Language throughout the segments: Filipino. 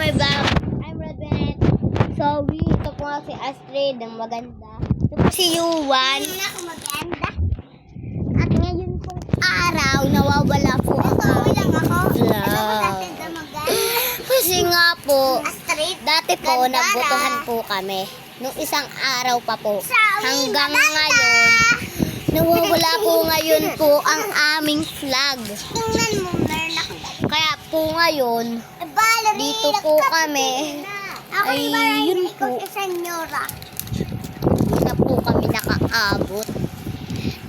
we're back. I'm Red Bennett. So, ito po nga si Astrid, ang maganda. Ito po si Yuan. Hindi na ako maganda. At ngayon pong araw, nawawala po ang lang ako. vlog. Ano ba natin na maganda? Kasi nga po, Astrid, dati po, ganda nabutuhan na. po kami. Nung isang araw pa po. Sa aming Hanggang maganda. ngayon, nawawala po ngayon po ang aming flag. Tingnan mo, meron akong Kaya po ngayon, dito po kami. Ako Ay, yung parang yun hindi ko po. senyora. Hindi na po kami nakaabot.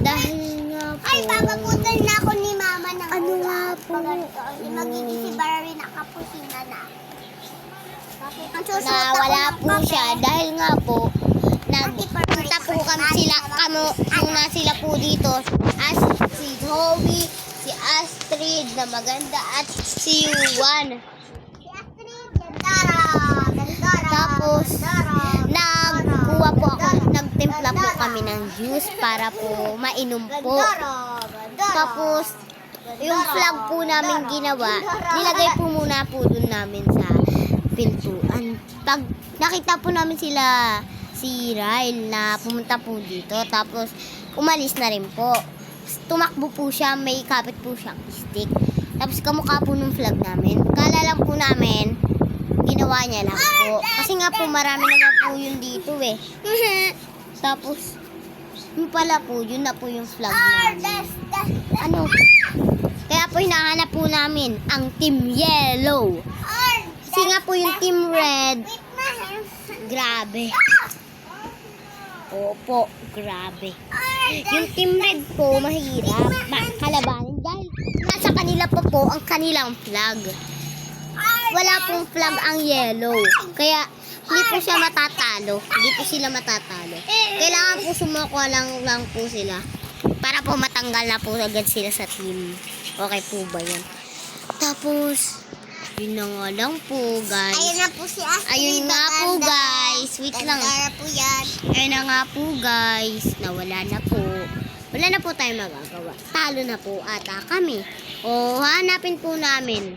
Dahil nga po, Ay, papaputal na ako ni mama ng Ano ulam. nga po? Hindi magiging si Barry nakapusina na. Ang susuot na ako wala ng po kape. siya. Dahil nga po, nagpunta po kami muna sila po dito. As si Joey, si Astrid na maganda, at si Yuan. Si Astrid, gandara. Gandara. Tapos, Gandara. nagkuha po ako, nagtimpla po kami ng juice para po mainom po. Gandara. Gandara. Tapos, yung flag po namin ginawa, nilagay po muna po dun namin sa pintuan. Pag nakita po namin sila, si Ryle na pumunta po dito, tapos umalis na rin po. Tumakbo po siya, may kapit po siyang stick. Tapos kamukha po nung flag namin. Kala lang po namin, ginawa niya lang po. Kasi nga po marami naman po yun dito eh. Tapos, yun pala po, yun na po yung flag namin. Ano? Kaya po hinahanap po namin ang Team Yellow. Kasi nga po yung Team Red, grabe. Opo, grabe. Yung Team Red po, mahirap kalabanin dahil nasa kanila po ang kanilang flag. Wala pong flag ang yellow. Kaya hindi po siya matatalo. Hindi po sila matatalo. Kailangan po sumuko lang po sila para po matanggal na po agad sila sa team. Okay po ba yan? Tapos, yun na nga lang po, guys. Ayun na po si Astrid. Ayun nga po, guys. Wait lang. Gandara po yan. Ayun na nga po, guys. Nawala na po. Wala na po tayong magagawa. Talo na po ata kami. O, hanapin po namin.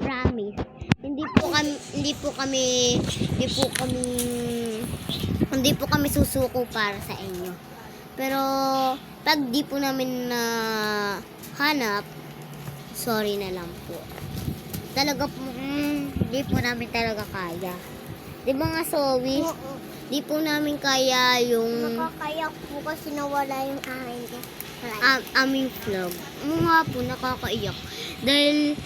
Promise. Hindi po kami susuko para sa inyo. Pero, pag di po namin na hanap, sorry na lang po. Talaga po, di po namin talaga kaya. Di ba nga, Zoe? Di po namin kaya yung Nakakayak po kasi nawala yung aking aming vlog. Nga po, nakakaiyak. Dahil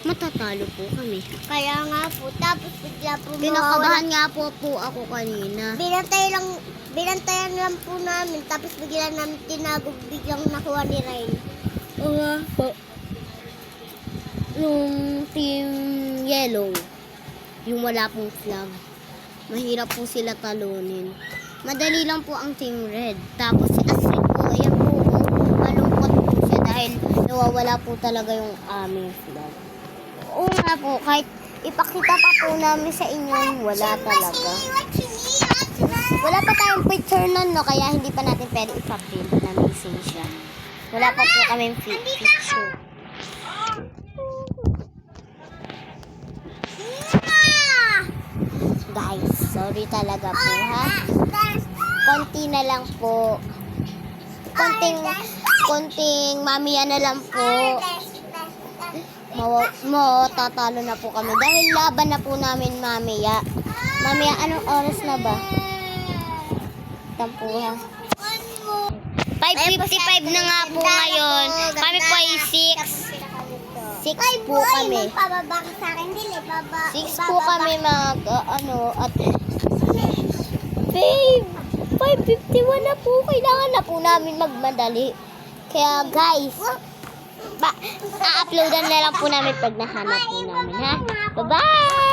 matatalo po kami. Kaya nga po, tapos bigla po Kinakabahan nga po ako kanina. Binantayan lang po namin, tapos bigla namin tinagog, biglang nakuha ni Ryan. Oo nga po. Yung Team Yellow, yung wala pong flag, mahirap po sila talunin. Madali lang po ang Team Red. Tapos si Astrid po, ayan po, malungkot po siya dahil nawawala po talaga yung aming flag. Oo nga po, kahit ipakita pa po namin sa inyo, wala talaga. Wala pa tayong picture nun, no? Kaya hindi pa natin pwede ipa-print na missing siya. Wala pa po kami picture. Guys, sorry talaga po, ha? Konti na lang po. Konting mamiya na lang po. Tatalo na po kami. Dahil laban na po namin mamaya. Mamaya, anong oras na ba? Tampuhan. 5:55 na nga po ngayon. Kami po ay 6. 6 po kami. Pababa ka sa akin, dili, baba. 6 po kami at babe, 5:51 na po. Kailangan na po namin magmadali. Kaya guys, a-uploadan na lang po namin pag nahanap po namin, ha? Bye-bye!